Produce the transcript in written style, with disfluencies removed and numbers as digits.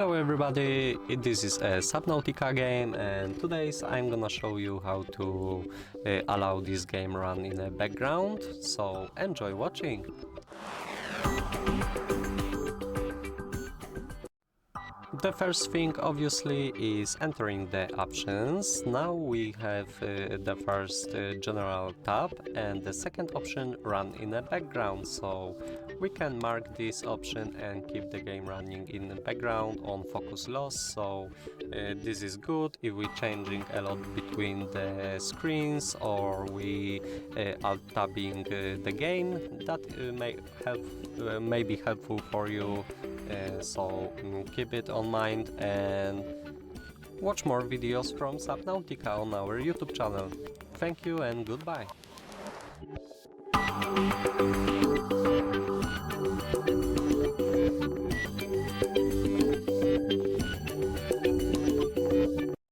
Hello everybody, this is a Subnautica game and today I'm gonna show you how to allow this game run in the background, so enjoy watching! The first thing obviously is entering the options. Now we have the first general tab and the second option run in the background, so we can mark this option and keep the game running in the background on focus loss. So this is good if we're changing a lot between the screens or we alt tabbing the game. That may be helpful for you. So keep it on mind and watch more videos from Subnautica on our YouTube channel. Thank you and goodbye!